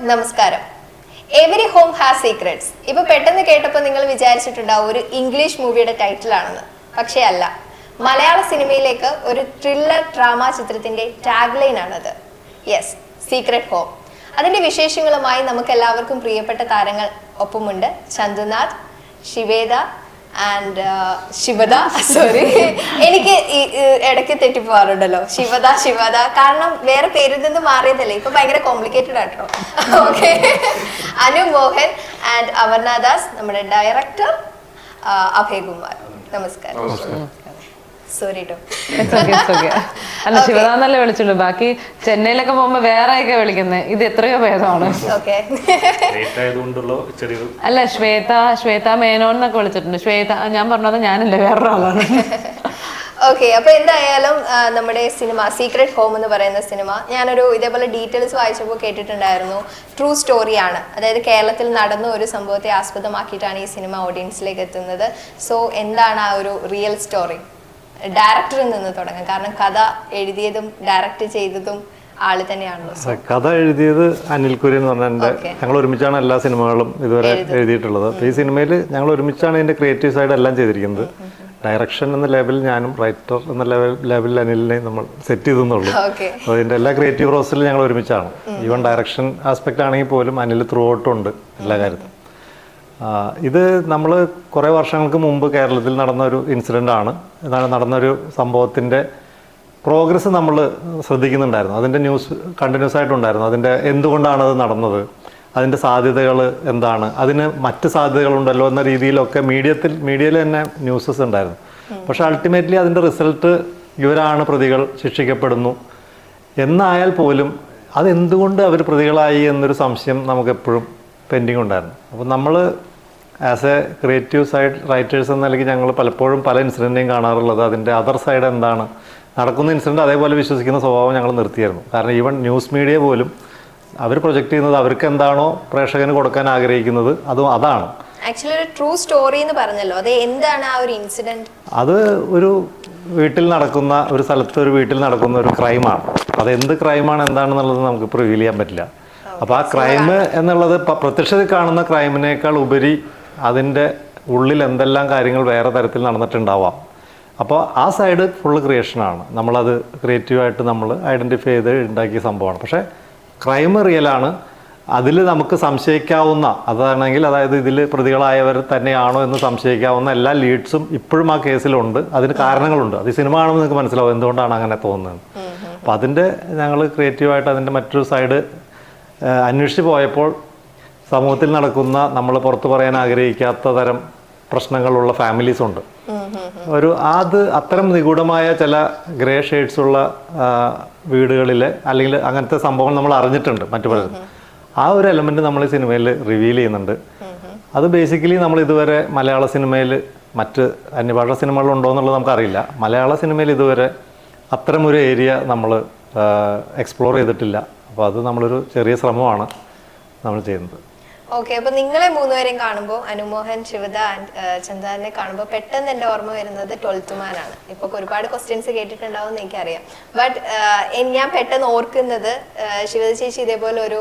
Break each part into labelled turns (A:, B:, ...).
A: നമസ്കാരം. Every home has secrets. ഇപ്പൊ പെട്ടെന്ന് കേട്ടപ്പോൾ നിങ്ങൾ വിചാരിച്ചിട്ടുണ്ടാവും ഒരു ഇംഗ്ലീഷ് മൂവിയുടെ ടൈറ്റിൽ ആണെന്ന്. പക്ഷേ അല്ല, മലയാള സിനിമയിലേക്ക് ഒരു ത്രില്ലർ ഡ്രാമ ചിത്രത്തിന്റെ ടാഗ് ലൈൻ ആണത്. Yes, secret home. അതിന്റെ വിശേഷങ്ങളുമായി നമുക്ക് എല്ലാവർക്കും പ്രിയപ്പെട്ട താരങ്ങൾ ഒപ്പമുണ്ട്. ചന്തുനാഥ്, ശിവേദ ആൻഡ് ശിവദ. സോറി, എനിക്ക് ഇടയ്ക്ക് തെറ്റിപ്പോവാറുണ്ടല്ലോ. ശിവദ കാരണം വേറെ പേരിൽ നിന്ന് മാറിയതല്ലേ, ഇപ്പൊ ഭയങ്കര കോംപ്ലിക്കേറ്റഡ് ആട്ടോ. ഓക്കെ. അനു മോഹൻ ആൻഡ് അമർനാ ദാസ്, നമ്മുടെ ഡയറക്ടർ അഭയകുമാർ. നമസ്കാരം. സോറി ട്ടോ.
B: അല്ല, ശിവദാന്നല്ലേ വിളിച്ചുള്ളൂ. ബാക്കി ചെന്നൈയിലൊക്കെ പോകുമ്പോ വേറെ ഒക്കെ വിളിക്കുന്നത്. ഇത് എത്രയോ ഭേദമാണ്. അല്ല, ശ്വേത മേനോൻ എന്നൊക്കെ വിളിച്ചിട്ടുണ്ട്. ശ്വേത ഞാൻ പറഞ്ഞത് ഞാനല്ലേ, വേറൊരാളാണ്.
A: ഓക്കെ. അപ്പൊ എന്തായാലും നമ്മുടെ സിനിമ സീക്രട്ട് ഹോം എന്ന് പറയുന്ന സിനിമ ഞാനൊരു ഇതേപോലെ ഡീറ്റെയിൽസ് വായിച്ചപ്പോൾ കേട്ടിട്ടുണ്ടായിരുന്നു. ട്രൂ സ്റ്റോറിയാണ്. അതായത് കേരളത്തിൽ നടന്ന ഒരു സംഭവത്തെ ആസ്പദമാക്കിയിട്ടാണ് ഈ സിനിമ ഓഡിയൻസിലേക്ക് എത്തുന്നത്. സോ എന്താണ് ആ ഒരു റിയൽ സ്റ്റോറി? ഡയറക്ടറിൽ നിന്ന് തുടങ്ങാം. കാരണം കഥ എഴുതിയതും ഡയറക്റ്റ് ചെയ്തതും ആള് തന്നെയാണല്ലോ.
C: കഥ എഴുതിയത് അനിൽ കുര്യൻ എന്ന് പറഞ്ഞാൽ ഞങ്ങൾ ഒരുമിച്ചാണ് എല്ലാ സിനിമകളും ഇതുവരെ എഴുതിയിട്ടുള്ളത്. അപ്പോൾ ഈ സിനിമയിൽ ഞങ്ങൾ ഒരുമിച്ചാണ് ഇതിന്റെ ക്രിയേറ്റീവ് സൈഡ് എല്ലാം ചെയ്തിരിക്കുന്നത്. ഡയറക്ഷൻ എന്ന ലെവലിൽ ഞാനും റൈറ്റർ എന്ന ലെവലിൽ അനിലിനെ നമ്മൾ സെറ്റ് ചെയ്തെന്നുള്ളൂ. അപ്പോൾ ഇതിന്റെ എല്ലാ ക്രിയേറ്റീവ് പ്രോസസ്സിലും ഞങ്ങൾ ഒരുമിച്ചാണ്. ഈവൻ ഡയറക്ഷൻ ആസ്പെക്ട് ആണെങ്കിൽ പോലും അനിൽ ത്രൂ ഔട്ടും ഉണ്ട് എല്ലാ കാര്യത്തിലും. ഇത് നമ്മൾ കുറേ വർഷങ്ങൾക്ക് മുമ്പ് കേരളത്തിൽ നടന്ന ഒരു ഇൻസിഡൻ്റ് ആണ്. നടന്നൊരു സംഭവത്തിൻ്റെ പ്രോഗ്രസ് നമ്മൾ ശ്രദ്ധിക്കുന്നുണ്ടായിരുന്നു. അതിൻ്റെ ന്യൂസ് കണ്ടിന്യൂസ് ആയിട്ടുണ്ടായിരുന്നു. അതിൻ്റെ എന്തുകൊണ്ടാണ് അത് നടന്നത്, അതിൻ്റെ സാധ്യതകൾ എന്താണ്, അതിന് മറ്റ് സാധ്യതകളുണ്ടല്ലോ എന്ന രീതിയിലൊക്കെ മീഡിയയിൽ തന്നെ ന്യൂസസ് ഉണ്ടായിരുന്നു. പക്ഷേ അൾട്ടിമേറ്റ്ലി അതിൻ്റെ റിസൾട്ട് ഇവരാണ് പ്രതികൾ, ശിക്ഷിക്കപ്പെടുന്നു എന്നായാൽ പോലും അതെന്തുകൊണ്ട് അവർ പ്രതികളായി എന്നൊരു സംശയം നമുക്കെപ്പോഴും പെൻഡിങ് ഉണ്ടായിരുന്നു. അപ്പോൾ നമ്മൾ as A creative side writers എന്ന നിലയ്ക്ക് ഞങ്ങൾ പലപ്പോഴും പല ഇൻസിഡൻറ്റേയും കാണാറുള്ളത് അതിൻ്റെ അതർ സൈഡ് എന്താണ് നടക്കുന്ന ഇൻസിഡൻറ്റ് അതേപോലെ വിശ്വസിക്കുന്ന സ്വഭാവം ഞങ്ങൾ നിർത്തിയായിരുന്നു. കാരണം ഈവൻ ന്യൂസ് മീഡിയ പോലും അവർ പ്രൊജക്റ്റ് ചെയ്യുന്നത് അവർക്ക് എന്താണോ പ്രേക്ഷകന് കൊടുക്കാൻ ആഗ്രഹിക്കുന്നത് അതാണ്.
A: ആക്ച്വലി ഒരു ട്രൂ സ്റ്റോറി എന്ന് പറഞ്ഞല്ലോ, അത് എന്താണ് ആ ഒരു ഇൻസിഡന്റ്?
C: അത് ഒരു വീട്ടിൽ നടക്കുന്ന ഒരു സ്ഥലത്ത് ഒരു വീട്ടിൽ നടക്കുന്ന ഒരു ക്രൈമാണ്. അത് എന്ത് ക്രൈമാണ് എന്താണെന്നുള്ളത് നമുക്ക് റിവീൽ ചെയ്യാൻ പറ്റില്ല. അപ്പോൾ ആ ക്രൈം എന്നുള്ളത് പ്രത്യക്ഷത്തിൽ കാണുന്ന ക്രൈമിനേക്കാൾ ഉപരി അതിൻ്റെ ഉള്ളിൽ എന്തെല്ലാം കാര്യങ്ങൾ വേറെ തരത്തിൽ നടന്നിട്ടുണ്ടാവാം. അപ്പോൾ ആ സൈഡ് ഫുള്ള് ക്രിയേഷനാണ്. നമ്മളത് ക്രിയേറ്റീവായിട്ട് നമ്മൾ ഐഡൻറ്റിഫൈ ചെയ്ത് ഉണ്ടാക്കിയ സംഭവമാണ്. പക്ഷേ ക്രൈം റിയലാണ്. അതിൽ നമുക്ക് സംശയിക്കാവുന്ന അതാണെങ്കിൽ, അതായത് ഇതിൽ പ്രതികളായവർ തന്നെയാണോ എന്ന് സംശയിക്കാവുന്ന എല്ലാ ലീഡ്സും ഇപ്പോഴും ആ കേസിലുണ്ട്. അതിന് കാരണങ്ങളുണ്ട്. അത് ഈ സിനിമ കാണുമ്പോൾ നിങ്ങൾക്ക് മനസ്സിലാവും എന്തുകൊണ്ടാണ് അങ്ങനെ തോന്നുന്നത്. അപ്പോൾ അതിൻ്റെ ഞങ്ങൾ ക്രിയേറ്റീവായിട്ട് അതിൻ്റെ മറ്റൊരു സൈഡ് അന്വേഷിച്ച് പോയപ്പോൾ സമൂഹത്തിൽ നടക്കുന്ന നമ്മൾ പുറത്തു പറയാൻ ആഗ്രഹിക്കാത്ത തരം പ്രശ്നങ്ങളുള്ള ഫാമിലീസ് ഉണ്ട്. അത്തരം നിഗൂഢമായ ചില ഗ്രേ ഷെയ്ഡ്സ് ഉള്ള വീടുകളിൽ അല്ലെങ്കിൽ അങ്ങനത്തെ സംഭവങ്ങൾ നമ്മൾ അറിഞ്ഞിട്ടുണ്ട് മറ്റു പലരും. ആ ഒരു എലമെന്റ് നമ്മൾ ഈ സിനിമയിൽ റിവീൽ ചെയ്യുന്നുണ്ട്. അത് ബേസിക്കലി നമ്മൾ ഇതുവരെ മലയാള സിനിമയിൽ മറ്റ് അന്യഭാഷ സിനിമകളുണ്ടോ എന്നുള്ളത് നമുക്കറിയില്ല. മലയാള സിനിമയിൽ ഇതുവരെ അത്തരമൊരു ഏരിയ നമ്മൾ എക്സ്പ്ലോർ ചെയ്തിട്ടില്ല. അപ്പോൾ അത് നമ്മളൊരു ചെറിയ ശ്രമമാണ് നമ്മൾ ചെയ്യുന്നത്.
A: ഓക്കെ. അപ്പൊ നിങ്ങളെ മൂന്നുപേരെയും കാണുമ്പോൾ, അനുമോഹൻ, ശിവദ ആൻഡ് ചന്ദാനെ കാണുമ്പോൾ പെട്ടെന്ന് എൻ്റെ ഓർമ്മ വരുന്നത് 12th Man ആണ്. ഇപ്പൊ ഒരുപാട് ക്വസ്റ്റ്യൻസ് കേട്ടിട്ടുണ്ടാവും എന്ന് എനിക്കറിയാം. ബട്ട് ഞാൻ പെട്ടെന്ന് ഓർക്കുന്നത്, ശിവദ ചേച്ചി ഇതേപോലെ ഒരു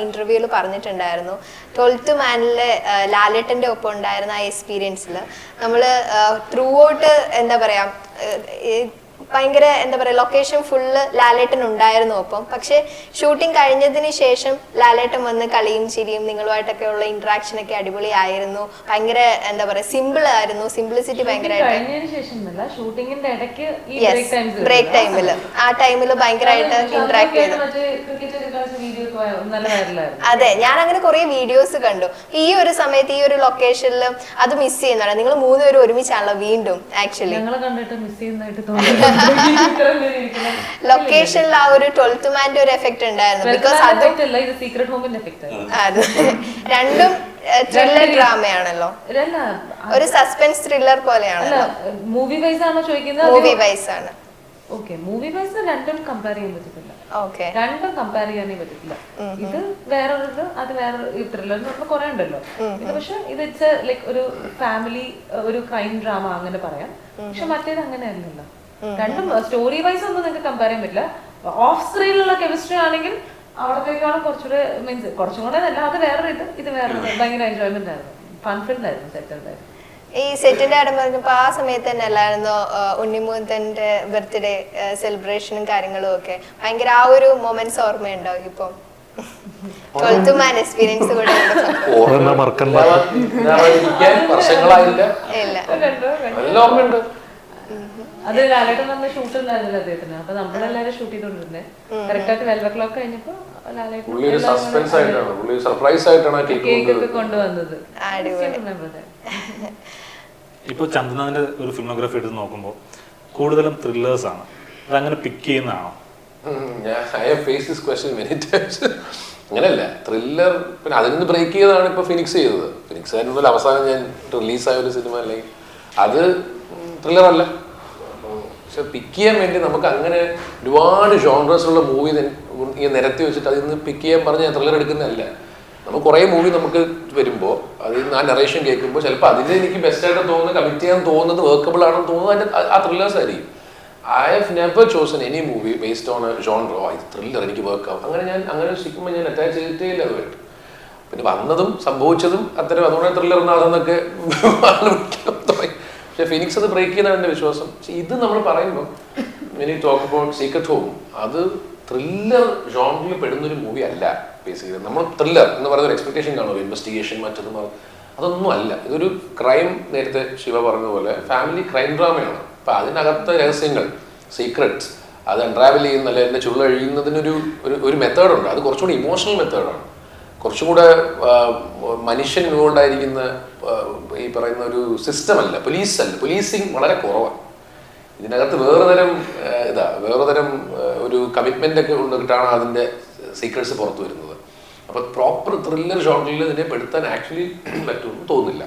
A: ഇന്റർവ്യൂവിൽ പറഞ്ഞിട്ടുണ്ടായിരുന്നു, 12th Manലെ ലാലേട്ടൻ്റെ ഒപ്പം ഉണ്ടായിരുന്ന ആ എക്സ്പീരിയൻസിൽ നമ്മൾ ത്രൂ ഔട്ട് എന്താ പറയാ ഭയങ്കര എന്താ പറയുക ലൊക്കേഷൻ ഫുള്ള് ലാലേട്ടൻ ഉണ്ടായിരുന്നു ഒപ്പം. പക്ഷെ ഷൂട്ടിംഗ് കഴിഞ്ഞതിന് ശേഷം ലാലേട്ടൻ വന്ന് കളിയും ചിരിയും നിങ്ങളുമായിട്ടൊക്കെ ഉള്ള ഇന്ററാക്ഷൻ ഒക്കെ അടിപൊളിയായിരുന്നു. ഭയങ്കര എന്താ പറയുക സിമ്പിൾ ആയിരുന്നു. സിംപ്ലിസിറ്റി ഭയങ്കരമായിട്ട് ബ്രേക്ക് ടൈമിൽ ആ ടൈമിൽ ഭയങ്കരമായിട്ട് ഇന്ററാക്ട് ചെയ്തു. അതെ, ഞാൻ അങ്ങനെ കുറെ വീഡിയോസ് കണ്ടു. ഈ ഒരു സമയത്ത് ഈ ഒരു ലൊക്കേഷനിൽ അത് മിസ് ചെയ്യുന്നതാണ്. നിങ്ങൾ മൂന്നുപേരും ഒരുമിച്ചാണല്ലോ വീണ്ടും ആക്ച്വലി ലൊക്കേഷനിൽ ആ ഒരു 12th Manന്റെ ഒരു എഫക്ട് ഉണ്ടായിരുന്നു. ബിക്കോസ് അത് രണ്ടും ത്രില്ലർ ഡ്രാമയാണല്ലോ, ഒരു സസ്പെൻസ് ത്രില്ലർ പോലെയാണല്ലോ.
B: മൂവി വൈസ് ആണോ ചോദിക്കുന്നത്?
A: മൂവി വൈസ് ആണ്.
B: ഓക്കെ, മൂവി വൈസ് രണ്ടും കമ്പയർ ചെയ്യാൻ പറ്റത്തില്ല. രണ്ടും കമ്പയർ ചെയ്യാനേ പറ്റത്തില്ല. ഇത് വേറൊരു, അത് വേറെ ത്രില്ലർ എന്ന് പറഞ്ഞാൽ കുറെ ഉണ്ടല്ലോ. ഇത് പക്ഷെ ഇത് ഇറ്റ്സ് ലൈക്ക് ഒരു ഫാമിലി, ഒരു ക്രൈം ഡ്രാമ അങ്ങനെ പറയാം. പക്ഷെ മറ്റേത് അങ്ങനെ അല്ലല്ലോ. രണ്ടും സ്റ്റോറി വൈസ് ഒന്നും നിങ്ങൾക്ക് കമ്പയർ ചെയ്യാൻ പറ്റില്ല. ഓഫ് സ്ക്രീനിലുള്ള കെമിസ്ട്രി ആണെങ്കിൽ അവിടത്തേക്കാളും കുറച്ചുകൂടെ മീൻസ് കുറച്ചും കൂടെ അല്ല, അത് വേറെ ഇത് വേറെ ഭയങ്കര എൻജോയ്മെന്റ് ആയിരുന്നു, ഫൺ ഫിൽഡ് ആയിരുന്നു, സെറ്റ് ഉണ്ടായിരുന്നു.
A: ഈ സെറ്റിന്റെ കാര്യം പറഞ്ഞപ്പോ ആ സമയത്ത് തന്നെ അല്ലായിരുന്നോ ഉണ്ണിമൂന്തന്റെ ബർത്ത്ഡേ സെലിബ്രേഷനും കാര്യങ്ങളും ഒക്കെ ഭയങ്കര ആ ഒരു മൊമെന്റ്സ് ഓർമ്മയുണ്ടോ ഇപ്പം? 12th man എക്സ്പീരിയൻസ് കൂടെ
D: വർഷങ്ങളായില്ല,
A: ഇല്ല.
D: നല്ല ഓർമ്മയുണ്ട്.
B: അത് ലാലേട്ടൻ വന്ന ഷൂട്ട് ഉണ്ടായിരുന്നില്ല അദ്ദേഹത്തിന്, അപ്പൊ നമ്മളെല്ലാരും ഷൂട്ട് ചെയ്തോണ്ടിരുന്നേ. കറക്റ്റ് ആയിട്ട് 12 o'clock കഴിഞ്ഞപ്പോ
D: പുള്ളി സസ്പെൻസ് ആയിട്ടാണ്, പുള്ളി സർപ്രൈസ് ആയിട്ടാണ്
B: കേക്ക് ഒക്കെ കൊണ്ടുവന്നത്.
E: ഇപ്പോൾ ചന്ദ്രനാഥിന്റെ ഒരു ഫിലിമോഗ്രാഫി എടുത്ത് നോക്കുമ്പോൾ കൂടുതലും ത്രില്ലേഴ്സ് ആണ്, അതങ്ങനെ പിക്ക് ചെയ്യുന്നതാണോ?
D: അങ്ങനെയല്ല, ത്രില്ലർ പിന്നെ അതിൽ നിന്ന് ബ്രേക്ക് ചെയ്തതാണ് ഇപ്പൊ ഫിനിക്സ് ചെയ്തത്. ഫിനിക്സ് ആയിരുന്നല്ലോ അവസാനം ഞാൻ റിലീസായ ഒരു സിനിമ, അല്ലെങ്കിൽ അത് ത്രില്ലർ അല്ല. പക്ഷെ പിക്ക് ചെയ്യാൻ വേണ്ടി നമുക്ക് അങ്ങനെ ഒരുപാട് ജോൺറസ് ഉള്ള മൂവി നിരത്തി വെച്ചിട്ട് അതിൽ നിന്ന് പിക്ക് ചെയ്യാൻ പറഞ്ഞ് ത്രില്ലർ എടുക്കുന്നതല്ല. നമുക്ക് കുറേ മൂവി നമുക്ക് വരുമ്പോൾ അതിൽ നിന്ന് ആ നറേഷൻ കേൾക്കുമ്പോൾ ചിലപ്പോൾ അതിൽ എനിക്ക് ബെസ്റ്റായിട്ട് തോന്നുന്നത്, കമ്മിറ്റ് ചെയ്യാൻ തോന്നുന്നത്, വർക്കബിൾ ആണെന്ന് തോന്നുന്നത് അതിൻ്റെ ആ ത്രില്ലേഴ്സ് ആയിരിക്കും. I have never chosen any movie based on a genre. ഇത് ത്രില്ലർ എനിക്ക് വർക്കാവും, അങ്ങനെ ശരിക്കുമ്പോൾ ഞാൻ അറ്റാച്ച് ചെയ്തിട്ടേ ഇല്ല അതുമായിട്ട്. പിന്നെ വന്നതും സംഭവിച്ചതും അത്തരം, അതുകൊണ്ട് ത്രില്ലർ എന്നാണെന്നൊക്കെ പക്ഷെ ഫിനിക്സ് അത് ബ്രേക്ക് ചെയ്യുന്നതാണ് എൻ്റെ വിശ്വാസം. പക്ഷെ ഇത് നമ്മൾ പറയുമ്പോൾ when you talk about secret home, അത് ത്രില്ലർ ജോണറിൽ പെടുന്നൊരു മൂവി അല്ല. ബേസിക്കലി നമ്മൾ ത്രില്ലർ എന്ന് പറയുന്ന ഒരു എക്സ്പെക്ടേഷൻ കാണുമല്ലോ, ഇൻവെസ്റ്റിഗേഷൻ മറ്റൊന്നും അതൊന്നും അല്ല. ഇതൊരു ക്രൈം, നേരത്തെ ശിവ പറഞ്ഞ പോലെ ഫാമിലി ക്രൈം ഡ്രാമയാണ്. അപ്പം അതിനകത്തെ രഹസ്യങ്ങൾ, സീക്രട്സ്, അത് അൺട്രാവൽ ചെയ്യുന്ന അല്ലെ എൻ്റെ ചുള്ളഴിയുന്നതിനൊരു ഒരു മെത്തേഡുണ്ട്. അത് കുറച്ചുകൂടി ഇമോഷണൽ മെത്തേഡാണ്, കുറച്ചും കൂടെ മനുഷ്യൻ ഇൻവോൾവ് ആയിരിക്കുന്ന ഈ പറയുന്ന ഒരു സിസ്റ്റം അല്ല, പോലീസിങ് വളരെ കുറവാണ്. ഇതിനകത്ത് വേറെ തരം ഒരു കമ്മിറ്റ്മെന്റ് ഒക്കെ കൊണ്ടിട്ടാണ് അതിൻ്റെ സീക്രട്സ് പുറത്തു വരുന്നത്. അപ്പൊ പ്രോപ്പർ ത്രില്ലർ ജോണറിൽ ഇതിനെ പെടുത്താൻ ആക്ച്വലി പറ്റുമെന്ന് തോന്നുന്നില്ല.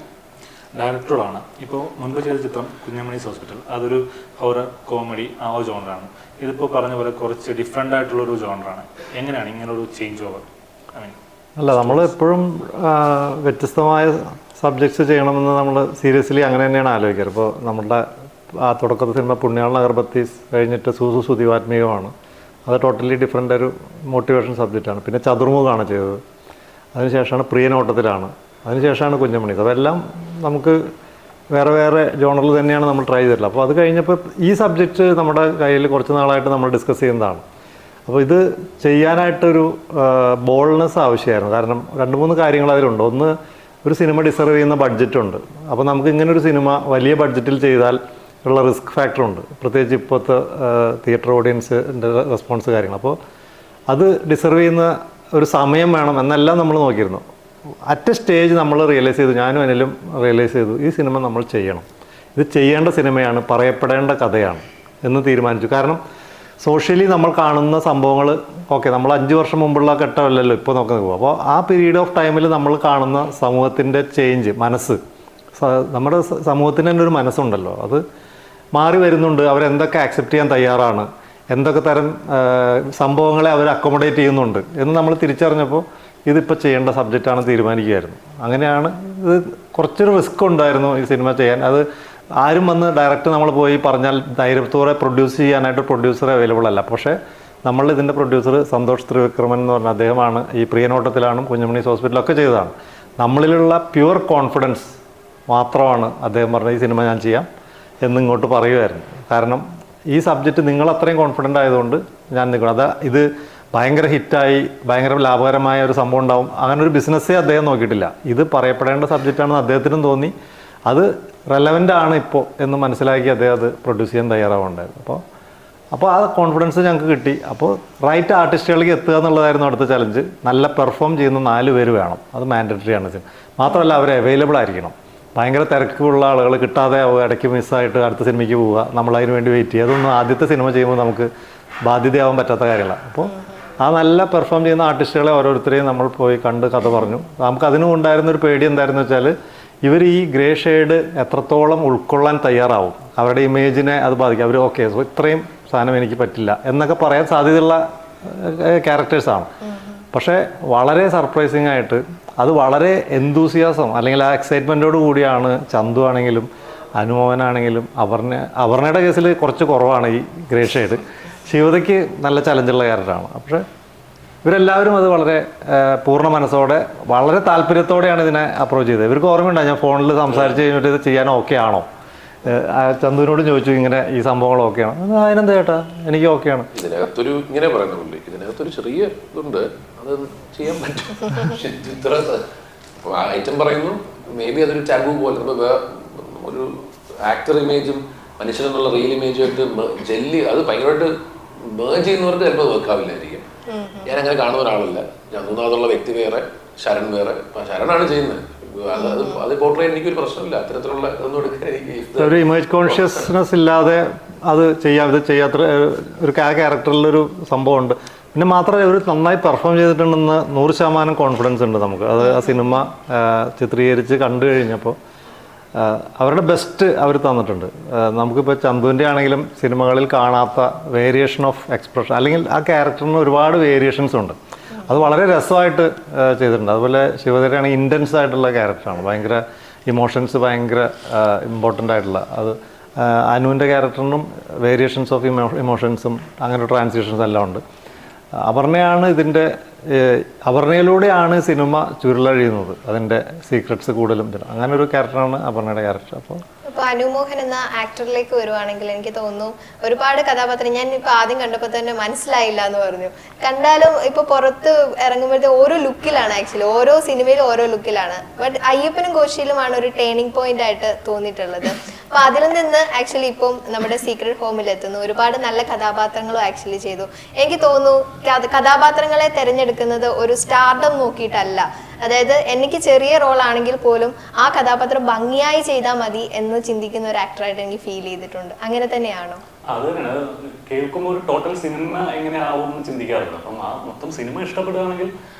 E: ഡയറക്ടറാണ് ഇപ്പോൾ മുൻപ് ചെയ്ത ചിത്രം കുഞ്ഞമണീസ് ഹോസ്പിറ്റൽ, അതൊരു ഹൊറർ കോമഡി ആ ഒരു ജോണറാണ്. ഇതിപ്പോൾ പറഞ്ഞ പോലെ കുറച്ച് ഡിഫറെൻ്റ് ആയിട്ടുള്ളൊരു ജോണറാണ്. എങ്ങനെയാണ് ഇങ്ങനൊരു ചേഞ്ച് ഓവർ?
C: അല്ല, നമ്മൾ എപ്പോഴും വ്യത്യസ്തമായ സബ്ജക്ട്സ് ചെയ്യണമെന്ന് നമ്മൾ സീരിയസ്ലി അങ്ങനെ തന്നെയാണ് ആലോചിക്കാറ്. ഇപ്പോൾ നമ്മളുടെ ആ തുടക്കത്തെ സിനിമ പുണ്യാളൻ അഗർബത്തീസ് കഴിഞ്ഞിട്ട് സൂസു സുദീവാത്മീകമാണ്. അത് ടോട്ടലി ഡിഫറെൻ്റ് ഒരു മോട്ടിവേഷൻ സബ്ജക്റ്റാണ്. പിന്നെ ചതുർമുഖമാണ് ചെയ്തത്, അതിനുശേഷമാണ് പ്രിയനോട്ടത്തിലാണ്, അതിനുശേഷമാണ് കുഞ്ഞമണീസ്. അതെല്ലാം നമുക്ക് വേറെ വേറെ ജോണറിൽ തന്നെയാണ് നമ്മൾ ട്രൈ ചെയ്തിട്ടുള്ളത്. അപ്പോൾ അത് കഴിഞ്ഞപ്പോൾ ഈ സബ്ജക്റ്റ് നമ്മുടെ കയ്യിൽ കുറച്ച് നാളായിട്ട് നമ്മൾ ഡിസ്കസ് ചെയ്യുന്നതാണ്. അപ്പോൾ ഇത് ചെയ്യാനായിട്ടൊരു ബോൾഡ്നെസ് ആവശ്യമായിരുന്നു. കാരണം 2-3 കാര്യങ്ങൾ അതിലുണ്ട്. ഒന്ന്, ഒരു സിനിമ ഡിസർവ് ചെയ്യുന്ന ബഡ്ജറ്റുണ്ട്. അപ്പോൾ നമുക്ക് ഇങ്ങനൊരു സിനിമ വലിയ ബഡ്ജറ്റിൽ ചെയ്താൽ ഉള്ള റിസ്ക് ഫാക്ടറുണ്ട്, പ്രത്യേകിച്ച് ഇപ്പോഴത്തെ തിയേറ്റർ ഓഡിയൻസിൻ്റെ റെസ്പോൺസ് കാര്യങ്ങൾ. അപ്പോൾ അത് ഡിസർവ് ചെയ്യുന്ന ഒരു സമയം വേണം എന്നെല്ലാം നമ്മൾ നോക്കിയിരുന്നു. അറ്റ് എ സ്റ്റേജ് നമ്മൾ റിയലൈസ് ചെയ്തു, ഞാനും അനിലും റിയലൈസ് ചെയ്തു, ഈ സിനിമ നമ്മൾ ചെയ്യണം, ഇത് ചെയ്യേണ്ട സിനിമയാണ്, പറയപ്പെടേണ്ട കഥയാണ് എന്ന് തീരുമാനിച്ചു. കാരണം സോഷ്യലി നമ്മൾ കാണുന്ന സംഭവങ്ങൾ ഓക്കെ, നമ്മൾ 5 വർഷം മുമ്പുള്ള ഘട്ടമല്ലല്ലോ ഇപ്പോൾ നോക്കുന്നത്. അപ്പോൾ ആ പീരീഡ് ഓഫ് ടൈമിൽ നമ്മൾ കാണുന്ന സമൂഹത്തിൻ്റെ ചേഞ്ച്, മനസ്സ്, നമ്മുടെ സമൂഹത്തിന് തന്നെ ഒരു മനസ്സുണ്ടല്ലോ, അത് മാറി വരുന്നുണ്ട്. അവരെന്തൊക്കെ ആക്സെപ്റ്റ് ചെയ്യാൻ തയ്യാറാണ്, എന്തൊക്കെ തരം സംഭവങ്ങളെ അവർ അക്കോമഡേറ്റ് ചെയ്യുന്നുണ്ട് എന്ന് നമ്മൾ തിരിച്ചറിഞ്ഞപ്പോൾ ഇതിപ്പോൾ ചെയ്യേണ്ട സബ്ജക്റ്റാണ് തീരുമാനിക്കുകയായിരുന്നു. അങ്ങനെയാണ് ഇത്. കുറച്ചൊരു റിസ്ക് ഉണ്ടായിരുന്നു ഈ സിനിമ ചെയ്യാൻ. അത് ആരും വന്ന് ഡയറക്റ്റ് നമ്മൾ പോയി പറഞ്ഞാൽ ധൈര്യത്തോടെ പ്രൊഡ്യൂസ് ചെയ്യാനായിട്ട് പ്രൊഡ്യൂസർ അവൈലബിൾ അല്ല. പക്ഷേ നമ്മൾ ഇതിൻ്റെ പ്രൊഡ്യൂസർ സന്തോഷ് ത്രിവിക്രമൻ എന്ന് പറഞ്ഞ അദ്ദേഹമാണ് ഈ പ്രിയനോട്ടത്തിലാണ് കുഞ്ഞമണീസ് ഹോസ്പിറ്റലൊക്കെ ചെയ്തതാണ്. നമ്മളിലുള്ള പ്യുവർ കോൺഫിഡൻസ് മാത്രമാണ് അദ്ദേഹം പറഞ്ഞ ഈ സിനിമ ഞാൻ ചെയ്യാം എന്നിങ്ങോട്ട് പറയുമായിരുന്നു. കാരണം ഈ സബ്ജക്റ്റ് നിങ്ങൾ അത്രയും കോൺഫിഡൻ്റ് ആയതുകൊണ്ട് ഞാൻ നിൽക്കണം. ഇത് ഭയങ്കര ഹിറ്റായി ഭയങ്കര ലാഭകരമായ ഒരു സംഭവം ഉണ്ടാവും, അങ്ങനെ ഒരു ബിസിനസ്സേ അദ്ദേഹം നോക്കിയിട്ടില്ല. ഇത് പറയപ്പെടേണ്ട സബ്ജക്റ്റാണെന്ന് അദ്ദേഹത്തിനും തോന്നി, അത് റെലവൻ്റ് ആണ് ഇപ്പോൾ എന്ന് മനസ്സിലാക്കി അദ്ദേഹം അത് പ്രൊഡ്യൂസ് ചെയ്യാൻ തയ്യാറാവുണ്ടായിരുന്നു. അപ്പോൾ ആ കോൺഫിഡൻസ് ഞങ്ങൾക്ക് കിട്ടി. അപ്പോൾ റൈറ്റ് ആർട്ടിസ്റ്റുകളിലേക്ക് എത്തുക എന്നുള്ളതായിരുന്നു അടുത്ത ചലഞ്ച്. നല്ല പെർഫോം ചെയ്യുന്ന 4 പേര് വേണം, അത് മാൻഡറ്ററി ആണ്. മാത്രമല്ല അവർ അവൈലബിൾ ആയിരിക്കണം. ഭയങ്കര തിരക്കുള്ള ആളുകൾ കിട്ടാതെ ഇടയ്ക്ക് മിസ്സായിട്ട് അടുത്ത സിനിമയ്ക്ക് പോവുക, നമ്മളതിന് വേണ്ടി വെയിറ്റ് ചെയ്യുക, അതൊന്നും ആദ്യത്തെ സിനിമ ചെയ്യുമ്പോൾ നമുക്ക് ബാധ്യതയാവാൻ പറ്റാത്ത കാര്യങ്ങളാണ്. അപ്പോൾ ആ നല്ല പെർഫോം ചെയ്യുന്ന ആർട്ടിസ്റ്റുകളെ ഓരോരുത്തരെയും നമ്മൾ പോയി കണ്ട് കഥ പറഞ്ഞു. നമുക്ക് അതിനും ഉണ്ടായിരുന്നൊരു പേടി എന്തായിരുന്നു വെച്ചാൽ, ഇവർ ഈ ഗ്രേ ഷെയ്ഡ് എത്രത്തോളം ഉൾക്കൊള്ളാൻ തയ്യാറാവും, അവരുടെ ഇമേജിനെ അത് ബാധിക്കും. അവർ ഓക്കെ സോ ഇത്രയും സാധനം എനിക്ക് പറ്റില്ല എന്നൊക്കെ പറയാൻ സാധ്യതയുള്ള ക്യാരക്ടേഴ്സാണ്. പക്ഷേ വളരെ സർപ്രൈസിങ് ആയിട്ട് അത് വളരെ എന്തൂസിയാസം അല്ലെങ്കിൽ ആ എക്സൈറ്റ്മെൻറ്റോട് കൂടിയാണ് ചന്തു ആണെങ്കിലും അനുമോഹനാണെങ്കിലും അപർണയുടെ കേസിൽ കുറച്ച് കുറവാണ് ഈ ഗ്രേ ഷെയ്ഡ്. ശിവതയ്ക്ക് നല്ല ചലഞ്ചുള്ള ക്യാരക്ടറാണ്. പക്ഷേ ഇവരെല്ലാവരും അത് വളരെ പൂർണ്ണ മനസ്സോടെ വളരെ താല്പര്യത്തോടെയാണ് ഇതിനെ അപ്രോച്ച് ചെയ്തത്. ഇവർക്ക് ഓർമ്മയുണ്ടാകും ഞാൻ ഫോണിൽ സംസാരിച്ച് കഴിഞ്ഞിട്ട് ഇത് ചെയ്യാൻ ഓക്കെ ആണോ, ചന്തുവിനോട് ചോദിച്ചു ഇങ്ങനെ ഈ സംഭവങ്ങൾ ഓക്കെയാണ്, അതിനെന്താ ചേട്ടാ എനിക്ക് ഓക്കെയാണ്.
D: ഇതിനകത്തൊരു ഇങ്ങനെ പറയുന്നുള്ളൂ, ഇതിനകത്തൊരു ചെറിയ ഇതുണ്ട്, അത് ചെയ്യാൻ പറ്റും. ഇത്ര ഐറ്റം പറയുന്നു, മേ ബി അതൊരു ടാബു പോലെ ഒരു ആക്ടർ ഇമേജും മനുഷ്യനെന്നുള്ള റിയൽ ഇമേജും ആയിട്ട് ജെല്ലി അത് ഭയങ്കരമായിട്ട് മേജ് ചെയ്യുന്നവർക്ക് ചിലപ്പോൾ വർക്കാവില്ലായിരിക്കും. ഞാൻ അങ്ങനെ കാണുന്ന ഒരാളല്ല. ചന്തുനാഥുള്ള വ്യക്തി വേറെ, ശരൺ വേറെ. ശരണാണ് ചെയ്യുന്നത്. അത് പോർട്രേ എനിക്കൊരു പ്രശ്നമില്ല. അത്തരത്തിലുള്ള ഇതൊന്നും എടുക്കാൻ എനിക്ക്
C: ഒരു ഇമേജ് കോൺഷ്യസ്നെസ് ഇല്ലാതെ അത് ചെയ്യാത്ത ഒരു ക്യാരക്ടറിലൊരു സംഭവമുണ്ട്. പിന്നെ മാത്രമല്ല ഒരു നന്നായി പെർഫോം ചെയ്തിട്ടുണ്ടെന്ന് 100% കോൺഫിഡൻസ് ഉണ്ട് നമുക്ക്. അത് ആ സിനിമ ചിത്രീകരിച്ച് കണ്ടു കഴിഞ്ഞപ്പോൾ അവരുടെ ബെസ്റ്റ് അവർ തന്നിട്ടുണ്ട്. നമുക്കിപ്പോൾ ചന്തുവിൻ്റെ ആണെങ്കിലും സിനിമകളിൽ കാണാത്ത വേരിയേഷൻ ഓഫ് എക്സ്പ്രഷൻ, അല്ലെങ്കിൽ ആ ക്യാരക്ടറിന് ഒരുപാട് വേരിയേഷൻസ് ഉണ്ട്. അത് വളരെ രസമായിട്ട് ചെയ്തിട്ടുണ്ട്. അതുപോലെ ശിവതയുടെ ആണെങ്കിൽ ഇൻറ്റൻസ് ആയിട്ടുള്ള ക്യാരക്ടറാണ്, ഭയങ്കര ഇമോഷൻസ് ഭയങ്കര ഇമ്പോർട്ടൻ്റ് ആയിട്ടുള്ള. അത് അനുവിൻ്റെ ക്യാരക്ടറിനും വേരിയേഷൻസ് ഓഫ് ഇമോഷൻസും അങ്ങനെ ട്രാൻസിഷൻസ് എല്ലാം ഉണ്ട്. അപർണയാണ് ഇതിൻ്റെ അപർണയിലൂടെയാണ് സിനിമ ചുരുളഴിയുന്നത്, അതിൻ്റെ സീക്രട്സ് കൂടുതലും. അങ്ങനെ ഒരു ക്യാരക്ടറാണ് അപർണയുടെ ക്യാരക്ടർ. അപ്പോൾ
A: അനുമോഹൻ എന്ന ആക്ടറിലേക്ക് വരുവാണെങ്കിൽ എനിക്ക് തോന്നുന്നു ഒരുപാട് കഥാപാത്രം ഞാൻ ഇപ്പൊ ആദ്യം കണ്ടപ്പോൾ തന്നെ മനസ്സിലായില്ല എന്ന് പറഞ്ഞു. കണ്ടാലും ഇപ്പൊ പുറത്ത് ഇറങ്ങുമ്പോഴത്തെ ഓരോ ലുക്കിലാണ്, ആക്ച്വലി ഓരോ സിനിമയിലും ഓരോ ലുക്കിലാണ്. ബട്ട് അയ്യപ്പനും കോശിയിലുമാണ് ഒരു ടേണിംഗ് പോയിന്റ് ആയിട്ട് തോന്നിയിട്ടുള്ളത്. അപ്പൊ അതിൽ നിന്ന് ആക്ച്വലി ഇപ്പം നമ്മുടെ സീക്രട്ട് ഹോമിൽ എത്തുന്നു, ഒരുപാട് നല്ല കഥാപാത്രങ്ങളും ആക്ച്വലി ചെയ്തു. എനിക്ക് തോന്നുന്നു കഥാപാത്രങ്ങളെ തിരഞ്ഞെടുക്കുന്നത് ഒരു സ്റ്റാർഡം നോക്കിയിട്ടല്ല. അതായത് എനിക്ക് ചെറിയ റോൾ ആണെങ്കിൽ പോലും ആ കഥാപാത്രം ഭംഗിയായി ചെയ്താൽ മതി എന്ന് ചിന്തിക്കുന്ന ഒരു ആക്ടറായിട്ട് എനിക്ക് ഫീൽ ചെയ്തിട്ടുണ്ട്. അങ്ങനെ തന്നെയാണോ?
F: അത് തന്നെയാണ്. കേൾക്കുമ്പോൾ ഒരു ടോട്ടൽ സിനിമ എങ്ങനെ ആവും എന്ന് ചിന്തിക്കാറുണ്ട്. അപ്പം ആ മൊത്തം സിനിമ ഇഷ്ടപ്പെടുകയാണെങ്കിൽ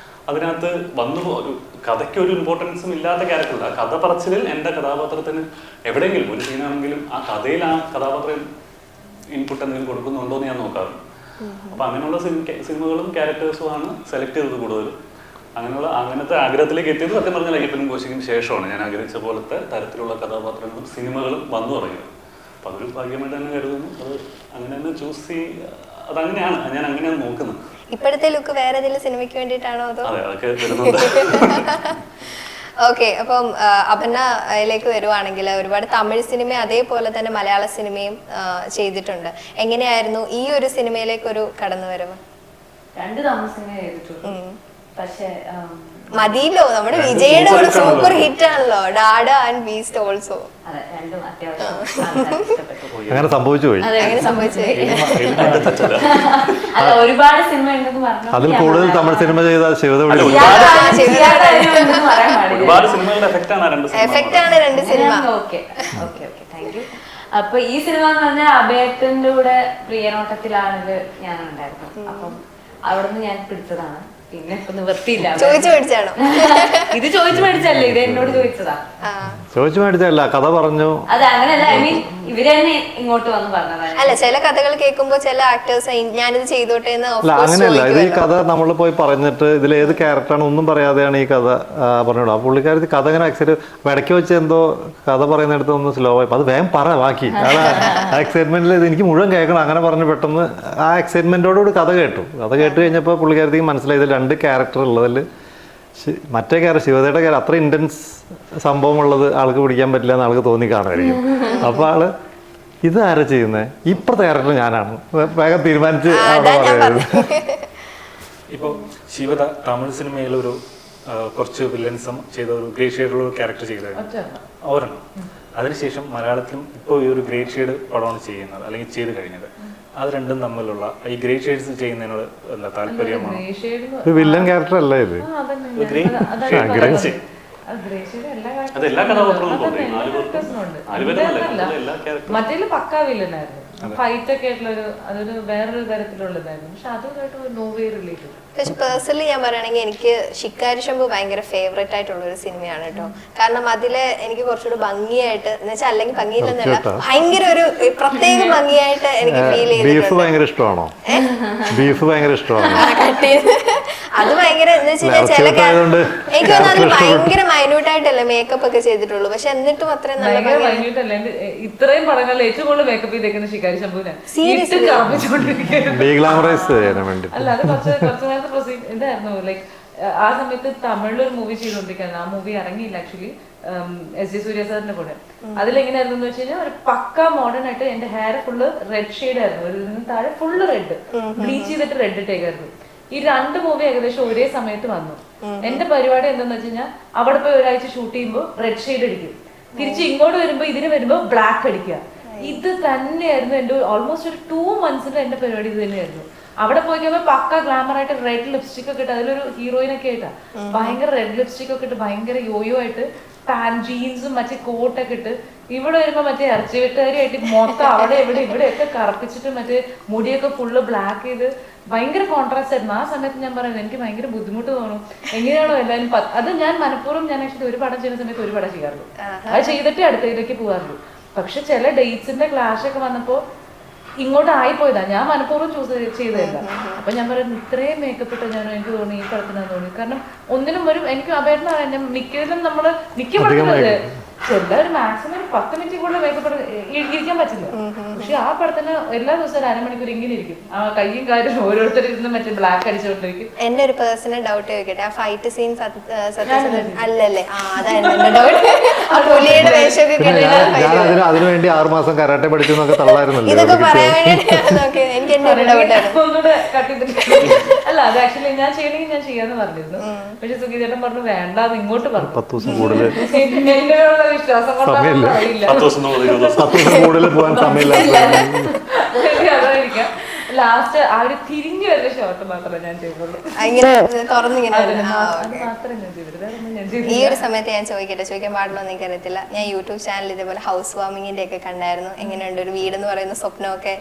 F: അതിനകത്ത് ഒരു കഥയ്ക്ക് ഒരു ഇമ്പോർട്ടൻസും ഇല്ലാത്ത ക്യാരക്ടറല്ല. കഥ പറച്ചിലിൽ എൻ്റെ കഥാപാത്രത്തിന് എവിടെയെങ്കിലും ഒരു സീനാണെങ്കിലും ആ കഥയിൽ ആ കഥാപാത്രം ഇൻപുട്ട് എന്തെങ്കിലും കൊടുക്കുന്നുണ്ടോ എന്ന് ഞാൻ നോക്കാറുണ്ട്. അപ്പം അങ്ങനെയുള്ള സിനിമകളും ക്യാരക്ടേഴ്സും ആണ് സെലക്ട് ചെയ്തത് കൂടുതലും. അങ്ങനത്തെ ആഗ്രഹത്തിലേക്ക് എത്തിയത് സത്യം പറഞ്ഞാൽ അയ്യപ്പനും കോശിക്കും ശേഷമാണ് ഞാൻ ആഗ്രഹിച്ച പോലത്തെ തരത്തിലുള്ള കഥാപാത്രങ്ങളും സിനിമകളും വന്നു തുടങ്ങിയത്. അപ്പം അതൊരു ഭാഗ്യമായിട്ട് തന്നെ കരുതുന്നു. അത് അങ്ങനെ തന്നെ അതങ്ങനെയാണ്, ഞാൻ അങ്ങനെയാണ് നോക്കുന്നത്.
A: ഇപ്പോഴത്തെ ലുക്ക് വേറെ ഏതെങ്കിലും സിനിമയ്ക്ക് വേണ്ടിയിട്ടാണോ അതോ?
F: അതെ, അതൊക്കെ വരുന്നുണ്ട്.
A: ഓക്കെ, അപ്പം അപർണയിലേക്ക് വരുവാണെങ്കിൽ ഒരുപാട് തമിഴ് സിനിമ അതേപോലെ തന്നെ മലയാള സിനിമയും ചെയ്തിട്ടുണ്ട്. എങ്ങനെയായിരുന്നു ഈ ഒരു സിനിമയിലേക്ക് ഒരു കടന്നുവരവ്?
B: 2 തമിഴ് സിനിമ ചെയ്തിട്ടുണ്ട്. പക്ഷേ
A: മതിയല്ലോ, നമ്മുടെ വിജയുടെ ഒരു സൂപ്പർ ഹിറ്റ് ആണല്ലോ ഡാഡ ആൻഡ് ബീസ്റ്റ് ഓൾസോ.
C: അങ്ങനെ സംഭവിച്ചു പോയി.
B: ഒരുപാട് സിനിമ ഉണ്ടെന്ന് പറഞ്ഞു.
C: അതിൽ കൂടുതൽ തമിഴ് സിനിമ ചെയ്ത ശിവത
F: ഒരുപാട് സിനിമകളുടെ എഫക്റ്റ് ആണ് 2 സിനിമ.
B: Okay, thank you. അപ്പൊ ഈ സിനിമ എന്ന് പറഞ്ഞാൽ അഭയത്തിന്റെ കൂടെ പ്രിയനോട്ടത്തിലാണെങ്കിൽ ഞാൻ ഉണ്ടായിരുന്നു. അപ്പം അവിടുന്ന് ഞാൻ പിടിച്ചതാണ്. പിന്നെ ഇപ്പൊ നിവർത്തിയില്ല.
A: ചോദിച്ചു മേടിച്ചാണോ?
B: ഇത് ചോദിച്ചു മേടിച്ചല്ലേ, ഇത് എന്നോട് ചോദിച്ചതാ.
C: ചോദിച്ചു മേടിച്ചല്ല, കഥ പറഞ്ഞു.
B: അത് അങ്ങനെയല്ല, ഐ മീൻ ഇവര് തന്നെ ഇങ്ങോട്ട് വന്ന് പറഞ്ഞതാണ്.
A: അല്ല, ചില കഥകൾ കേൾക്കുമ്പോ ചില ആക്ടേഴ്സ് ഞാനിത് ചെയ്തോട്ടെ എന്ന്.
C: അല്ല, അങ്ങനെയല്ല. ഇത് ഈ കഥ നമ്മൾ പോയി പറഞ്ഞിട്ട് ഇതിൽ ഏത് ക്യാരക്ടറാണ് ഒന്നും പറയാതെയാണ് ഈ കഥ പറഞ്ഞോളൂ. ആ പുള്ളിക്കാരത്തി കഥ ഇങ്ങനെ ഇടയ്ക്ക് വെച്ച് എന്തോ കഥ പറയുന്നിടത്ത് ഒന്ന് സ്ലോ ആയി. അത് വേഗം പറ ബാക്കി. ആ എക്സൈറ്റ്മെന്റിൽ ഇത് എനിക്ക് മുഴുവൻ കേൾക്കണം. അങ്ങനെ പറഞ്ഞ് പെട്ടെന്ന് ആ എക്സൈറ്റ്മെന്റോടുകൂടി കഥ കേട്ടു കഴിഞ്ഞപ്പോൾ പുള്ളിക്കാരത്തേക്ക് മനസ്സിലായി ഇതിൽ 2 ക്യാരക്ടർ ഉള്ളതിൽ മറ്റേ ശിവതയുടെ ക്യാരക്ടർ അത്ര ഇൻറ്റൻസ് സംഭവമുള്ളത് ആൾക്ക് പിടിക്കാൻ പറ്റില്ല എന്ന് ആൾക്ക് തോന്നി കാണുമായിരിക്കും. അപ്പോൾ ആള് ഇത് ആരാ ചെയ്യുന്നത്, ഇപ്പുറത്തെ ക്യാരക്ടർ ഞാനാണ് വേഗം തീരുമാനിച്ച്
E: ഇപ്പോൾ ശിവത തമിഴ് സിനിമയിൽ ഒരു കുറച്ച് വില്ലൻസും ചെയ്ത ഒരു ഗ്രേറ്റ് ഷെയ്ഡുള്ള ഒരു ക്യാരക്ടർ ചെയ്തായിരുന്നു ഒരെണ്ണം. അതിനുശേഷം മലയാളത്തിലും ഇപ്പോൾ ഈ ഒരു ഗ്രേറ്റ് ഷെയ്ഡ് പടമാണ് ചെയ്യുന്നത്, അല്ലെങ്കിൽ ചെയ്ത് കഴിഞ്ഞത്. അത് രണ്ടും തമ്മിലുള്ള ഈ ഗ്രേറ്റ് ഷെയ്ഡ്സ് ചെയ്യുന്നതിനോട് എന്താ താല്പര്യമാണ്?
C: വില്ലൻ ക്യാരക്ടർ അല്ല ഇത്.
F: അതെല്ലാ കഥാപാത്രങ്ങളും
B: മറ്റേ പക്കാ വില്ലനായിരുന്നു. ഫൈറ്റ് ഒക്കെ ആയിട്ടുള്ള അതൊരു വേറൊരു തരത്തിലുള്ളതായിരുന്നു. പക്ഷെ അതുമായിട്ട് നോ വേ റിലേറ്റഡ്.
A: പക്ഷെ പേഴ്സണലി ഞാൻ പറയുകയാണെങ്കിൽ എനിക്ക് ശിക്കാരി ശംഭു ഭയങ്കര ഫേവറേറ്റ് ആയിട്ടുള്ള ഒരു സിനിമയാണ് കേട്ടോ. കാരണം അതില് എനിക്ക് കുറച്ചുകൂടി ഭംഗിയായിട്ട് എന്ന് വെച്ചാൽ, അല്ലെങ്കിൽ ഭംഗിയില്ലെന്നല്ല, ഭയങ്കര ഒരു പ്രത്യേക ഭംഗിയായിട്ട് എനിക്ക് ഫീൽ ചെയ്തിട്ടുണ്ട്.
C: ബീഫ് ഭയങ്കര ഇഷ്ടമാണോ? ബീഫ് ഭയങ്കര ഇഷ്ടമാണോ?
A: അത് ഭയങ്കര എന്ന് വെച്ച് കഴിഞ്ഞാൽ ചില എനിക്ക് തോന്നുന്നു ഭയങ്കര മൈന്യൂട്ടായിട്ടല്ലേ മേക്കപ്പ് ഒക്കെ ചെയ്തിട്ടുള്ളൂ, പക്ഷെ എന്നിട്ടും അത്രയും നല്ല
B: ഭയങ്കര minute അല്ലേ. ഇത്രയും പടങ്ങളിൽ ഏറ്റവും കൂടുതൽ മേക്കപ്പ് ചെയ്തേക്കുന്ന ശിക്കാരി ശംഭുവിനാണ്. അല്ല അത് കുറച്ച് നേരത്തെ പ്രൊസീഡ് ഇതായിരുന്നു. ലൈക്ക് ആ സമയത്ത് തമിഴിലൊരു മൂവി ചെയ്തുകൊണ്ടിരിക്കുകയാണ്. ആ മൂവി ഇറങ്ങിയില്ല ആക്ച്വലി, എസ് ജെ സൂര്യ സാറിന്റെ കൂടെ. അതിലെങ്ങനെയായിരുന്നു വെച്ച് കഴിഞ്ഞാൽ ഒരു പക്ക മോഡേൺ ആയിട്ട് എന്റെ ഹെയർ ഫുള്ള് റെഡ് ഷെയ്ഡ് ആയിരുന്നു, ഒരു താഴെ ഫുള്ള് റെഡ്, ബ്ലീച്ച് ചെയ്തിട്ട് റെഡ് ഇട്ടേക്കായിരുന്നു. ഈ 2 മൂവി ഏകദേശം ഒരേ സമയത്ത് വന്നു. എന്റെ പരിപാടി എന്താന്ന് വെച്ച് കഴിഞ്ഞാൽ അവിടെ പോയി ഒരാഴ്ച ഷൂട്ട് ചെയ്യുമ്പോൾ റെഡ് ഷെയ്ഡ് അടിക്കും, തിരിച്ച് ഇങ്ങോട്ട് വരുമ്പോ ഇതിന് വരുമ്പോ ബ്ലാക്ക് അടിക്കുക. ഇത് തന്നെയായിരുന്നു എന്റെ ഓൾമോസ്റ്റ് ഒരു 2 months എന്റെ പരിപാടി. ഇത് തന്നെയായിരുന്നു. അവിടെ പോയി കഴിയുമ്പോൾ പക്ക ഗ്ലാമർ ആയിട്ട് റെഡ് ലിപ്സ്റ്റിക് ഒക്കെ ഇട്ട്, അതിലൊരു ഹീറോയിൻ ഒക്കെ ആയിട്ടാ ഭയങ്കര റെഡ് ലിപ്സ്റ്റിക് ഒക്കെ ഇട്ട് ഭയങ്കര യോയോ ആയിട്ട് ജീൻസും മറ്റേ കോട്ടൊക്കെ ഇട്ട്, ഇവിടെ വരുമ്പോ മറ്റേ ഇറച്ചി വെട്ടുകാരിയായിട്ട് മൊത്തം അവിടെ ഇവിടെയൊക്കെ കറപ്പിച്ചിട്ട് മറ്റേ മുടിയൊക്കെ ഫുള്ള് ബ്ലാക്ക് ചെയ്ത് ഭയങ്കര കോൺട്രാസ്റ്റ് ആയിരുന്നു. ആ സമയത്ത് ഞാൻ പറയുന്നത് എനിക്ക് ഭയങ്കര ബുദ്ധിമുട്ട് തോന്നും. എങ്ങനെയാണോ എല്ലാവരും അത് ഞാൻ മനഃപൂർവ്വം ഞാൻ ആക്ച്വലി ഒരു പടം ചെയ്യുന്ന സമയത്ത് ഒരു പടം ചെയ്യാറുള്ളൂ, അത് ചെയ്തിട്ടേ അടുത്തതിലേക്ക് പോകാറുള്ളൂ. പക്ഷെ ചില ഡേറ്റ്സിന്റെ ക്ലാഷ് ഒക്കെ വന്നപ്പോ ഇങ്ങോട്ട് ആയിപ്പോയതാ, ഞാൻ മനഃപൂർവ്വം ചൂസ് ചെയ്തതല്ല. അപ്പൊ ഞാൻ പറയുന്നത് ഇത്രയും മേക്കപ്പ് ഇട്ട് ഞാൻ എനിക്ക് തോന്നി ഈ പടത്തിനാന്ന് തോന്നി. കാരണം ഒന്നിനും ഒരു എനിക്ക് അപേക്ഷ മിക്കതിലും നമ്മള് മിക്ക പടത്തിലല്ലേ ചില ഒരു മാക്സിമം ഒരു 10 minute കൂടുതൽ മേക്കപ്പ് ഇരിക്കാൻ പറ്റില്ല. പക്ഷെ ആ പടത്തിന് എല്ലാ ദിവസവും 1/2 മണിക്കൂർ ഇങ്ങനെ ഇരിക്കും, ആ കയ്യും കാര്യം ഓരോരുത്തരും മറ്റേ ബ്ലാക്ക് അടിച്ചുകൊണ്ടിരിക്കും.
A: എന്റെ ഒരു പേഴ്സണൽ ഡൗട്ട് ചോദിക്കട്ടെ, ആ ഫൈറ്റ് സീൻ അല്ലല്ലേ? അതായിരുന്നു എന്റെ ഡൗട്ട്. ആ പുലിയുടെ വേഷമൊക്കെ
C: അതിനുവേണ്ടി 6 മാസം കരാട്ടെ പഠിച്ചു എന്നൊക്കെ തള്ളായിരുന്നല്ലോ.
A: ഇതൊക്കെ പറയാൻ വേണ്ടിയിട്ടാണ് നോക്കിയത്. എനിക്ക് എന്റെ ഒരു ഡൗട്ടാണ്.
B: അല്ല അത് ആക്ച്വലി ഞാൻ ചെയ്യണമെങ്കിൽ ഞാൻ ചെയ്യാന്ന് പറഞ്ഞിരുന്നു, പക്ഷെ സുഖീതേട്ടൻ പറഞ്ഞു വേണ്ട, അത് ഇങ്ങോട്ട് പറഞ്ഞു.
C: 10 ദിവസം കൂടുതൽ
B: വിശ്വാസം കൊണ്ടാണ് അറിയില്ല,
F: 10 ദിവസം
C: കൂടുതൽ പോകാൻ സമയമില്ല.
B: അതായിരിക്കാം. ലാസ്റ്റ് ആ ഒരു തിരിഞ്ഞു വരുന്ന ഷോട്ട് മാത്രമേ ഞാൻ ചെയ്തുള്ളൂ.
A: തുറന്നിങ്ങനെ
B: അത് മാത്രമേ ഞാൻ ചെയ്തിട്ടുള്ളൂ, വേറെ ഒന്നും ഞാൻ ചെയ്തില്ല.
A: ഈ ഒരു സമയത്ത് ഞാൻ ചോദിക്കാൻ പാടില്ല എന്ന് എനിക്കറിയത്തില്ല. ഞാൻ യൂട്യൂബ് ചാനൽ ഇതേപോലെ ഹൗസ് വാമിങ്ങിന്റെ ഒക്കെ കണ്ടായിരുന്നു. എങ്ങനെയുണ്ട് ഒരു വീട് എന്ന് പറയുന്ന സ്വപ്നമൊക്കെ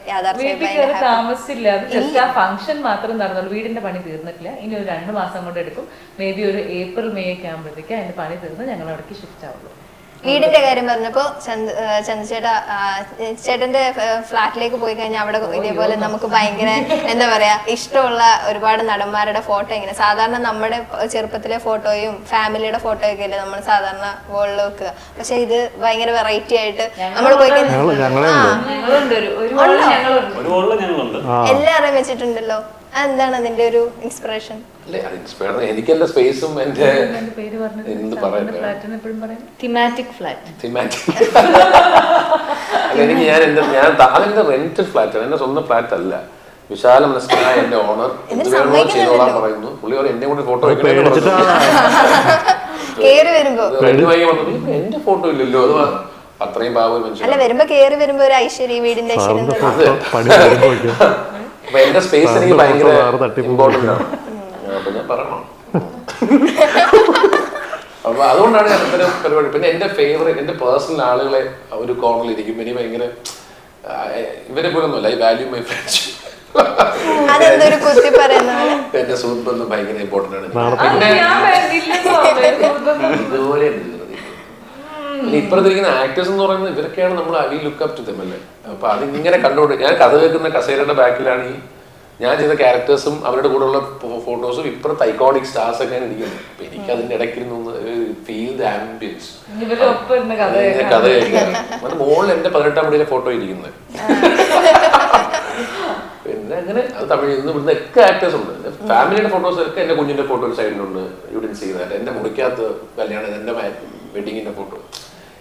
B: വീട്ടിൽ താമസിച്ചില്ല, അത് ജസ്റ്റ് ആ ഫംഗ്ഷൻ മാത്രം നടന്നുള്ളൂ. വീടിന്റെ പണി തീർന്നിട്ടില്ല, ഇനി ഒരു 2 മാസം കൊണ്ട് എടുക്കും. മേ ബി ഒരു April May ഒക്കെ ആകുമ്പോഴത്തേക്ക് അതിന്റെ പണി തീർന്ന് ഞങ്ങൾ അവിടേക്ക് ഷിഫ്റ്റ് ആവുള്ളൂ.
A: വീടിന്റെ കാര്യം പറഞ്ഞപ്പോ ചേട്ടന്റെ ഫ്ലാറ്റിലേക്ക് പോയി കഴിഞ്ഞാൽ അവിടെ ഇതേപോലെ നമുക്ക് ഭയങ്കര എന്താ പറയാ ഇഷ്ടമുള്ള ഒരുപാട് നടന്മാരുടെ ഫോട്ടോ ഇങ്ങനെ സാധാരണ നമ്മുടെ ചെറുപ്പത്തിലെ ഫോട്ടോയും ഫാമിലിയുടെ ഫോട്ടോയും ഒക്കെ അല്ലേ നമ്മൾ സാധാരണ വോളിൽ വെക്കുക. പക്ഷെ ഇത് ഭയങ്കര വെറൈറ്റി ആയിട്ട് നമ്മൾ പോയി എല്ലാവരും വെച്ചിട്ടുണ്ടല്ലോ. എന്താണ് അതിന്റെ ഒരു ഇൻസ്പിറേഷൻ?
D: എനിക്ക് എന്റെ സ്പേസും എന്റെ
B: തിമാറ്റിക് ഫ്ലാറ്റ്.
D: എനിക്ക് അതെന്റെ റെന്റഡ് ഫ്ലാറ്റ് ആണ്, എന്റെ സ്വന്തം ഫ്ലാറ്റ് അല്ല. വിശാല മനസ്കനായ എന്റെ ഓണർ എന്ത് വേണോ ചെയ്തോളാൻ പറയുന്നു. പുള്ളി എന്നെ കൊണ്ട് ഫോട്ടോ എന്റെ ഫോട്ടോ ഇല്ലല്ലോ, അത് അത്രയും പാവം മനുഷ്യൻ.
A: അല്ല വരുമ്പോ കേറി വരുമ്പോ ഒരു ഐശ്വര്യ വീടിന്റെ ഐശ്വര്യം.
D: അപ്പൊ എന്റെ സ്പേസ് എനിക്ക് ഭയങ്കര ഇമ്പോർട്ടന്റ് ആണ്. അപ്പൊ ഞാൻ പറയണം. അപ്പൊ അതുകൊണ്ടാണ് ഞാൻ ഇത്തരം പരിപാടി. പിന്നെ എന്റെ ഫേവറേറ്റ് എന്റെ പേഴ്സണൽ ആളുകളെ ഒരു കോർണറിൽ ഇരിക്കും. എനിക്ക് ഭയങ്കര ഇവരെ പോലെ ഒന്നുമല്ല, ഐ വാല്യൂ മൈ ഫ്രണ്ട്ഷിപ്പ്. എന്റെ സുഹൃത്തുക്കളും ഭയങ്കര ഇമ്പോർട്ടന്റ് ആണ്. ഇതുപോലെ ഇപ്പുറത്തിരിക്കുന്ന ആക്ടേഴ്സ് എന്ന് പറയുന്നത് ഇവരൊക്കെയാണ് നമ്മൾ I look up to them അല്ലേ. അപ്പൊ അതിങ്ങനെ കണ്ടുകൊണ്ട് ഞാൻ കഥ കേൾക്കുന്ന കസേരയുടെ ബാക്കിലാണ് ഈ ഞാൻ ചെയ്ത ക്യാരക്ടേഴ്സും അവരുടെ കൂടെയുള്ള ഫോട്ടോസും ഇപ്പുറത്തെ ഐക്കോണിക് സ്റ്റാർസ് ഒക്കെയാണ് ഇരിക്കുന്നത്. അപ്പൊ എനിക്ക് അതിന്റെ ഇടയ്ക്കിരുന്ന് ഫീൽ ദ ആംബിയൻസ് കഥ കേൾക്കാൻ. അത് മോളിൽ എന്റെ 18ാം പടിയിലെ ഫോട്ടോ ഇരിക്കുന്നത്. പിന്നെ അങ്ങനെ അത് തമിഴിൽ നിന്ന് ഇവിടുന്ന് ഒക്കെ ആക്ടേഴ്സ് ഉണ്ട്. ഫാമിലിയുടെ ഫോട്ടോസ് ഒക്കെ എന്റെ കുഞ്ഞിന്റെ ഫോട്ടോ ഒരു സൈഡിലുണ്ട്. യുഡിൻ ചെയ്താൽ എന്റെ മുറിക്കകത്ത് കല്യാണം, എന്റെ വെഡിങ്ങിന്റെ ഫോട്ടോ,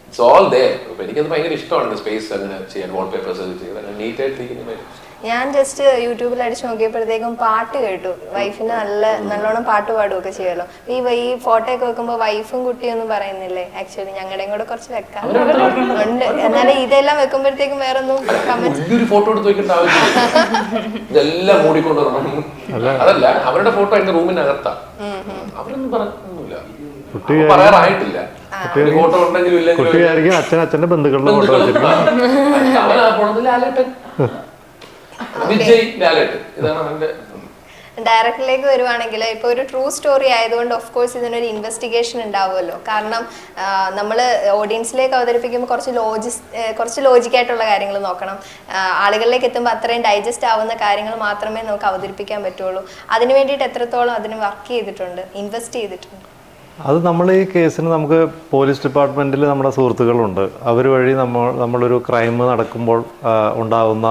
D: ഇറ്റ്സ് ഓൾ ദേർ. അപ്പൊ എനിക്കത് ഭയങ്കര ഇഷ്ടമാണ് സ്പേസ് അങ്ങനെ ചെയ്യാൻ, വാൾപേപ്പേഴ്സ് ഒക്കെ ചെയ്ത് നീറ്റ് ആയിട്ടിരിക്കുന്നത്.
A: ഞാൻ ജസ്റ്റ് യൂട്യൂബിൽ അടിച്ചു നോക്കിയപ്പോഴത്തേക്കും പാട്ട് കേട്ടു. വൈഫിന് നല്ലോണം പാട്ട് പാടുകയൊക്കെ ചെയ്യുമല്ലോ. ഈ ഫോട്ടോ ഒക്കെ വെക്കുമ്പോ വൈഫും കുട്ടിയൊന്നും പറയുന്നില്ലേ? ആക്ച്വലി ഞങ്ങളുടെയും കൂടെ കുറച്ച് വെക്കാം ഉണ്ട്. എന്നാലും ഇതെല്ലാം വെക്കുമ്പോഴത്തേക്കും വേറെ ഒന്നും
D: ഫോട്ടോ എടുത്ത് വെക്കേണ്ട ആവശ്യമില്ല, ഇതെല്ലാം മൂടിക്കൊണ്ടുവരണം. അതല്ല, അവരുടെ ഫോട്ടോ എന്റെ റൂമിനകത്താ. അവരൊന്നും പറഞ്ഞൊന്നുമില്ല, പറയാറായിട്ടില്ല. ഫോട്ടോ ഉണ്ടെങ്കിലും ഇല്ലെങ്കിലും
C: അച്ഛന്റെ ബന്ധുക്കളുടെ ഫോട്ടോ
D: വിജയ് ലാലേട്ട്, ഇതാണ് അവന്റെ.
A: ഡയറക്ടറിലേക്ക് വരുവാണെങ്കിൽ ഇപ്പോൾ ഒരു ട്രൂ സ്റ്റോറി ആയതുകൊണ്ട് ഓഫ് കോഴ്സ് ഇതിനൊരു ഇൻവെസ്റ്റിഗേഷൻ ഉണ്ടാവുമല്ലോ. കാരണം നമ്മൾ ഓഡിയൻസിലേക്ക് അവതരിപ്പിക്കുമ്പോൾ കുറച്ച് ലോജിക്കായിട്ടുള്ള കാര്യങ്ങൾ നോക്കണം. ആളുകളിലേക്ക് എത്തുമ്പോൾ അത്രയും ഡൈജസ്റ്റ് ആവുന്ന കാര്യങ്ങൾ മാത്രമേ നമുക്ക് അവതരിപ്പിക്കാൻ പറ്റുള്ളൂ. അതിന് വേണ്ടിയിട്ട് എത്രത്തോളം അതിന് വർക്ക് ചെയ്തിട്ടുണ്ട്, ഇൻവെസ്റ്റ് ചെയ്തിട്ടുണ്ട്?
C: അത് നമ്മൾ ഈ കേസിന് നമുക്ക് പോലീസ് ഡിപ്പാർട്ട്മെൻറ്റിൽ നമ്മുടെ സുഹൃത്തുക്കളുണ്ട്. അവർ വഴി നമ്മളൊരു ക്രൈം നടക്കുമ്പോൾ ഉണ്ടാകുന്ന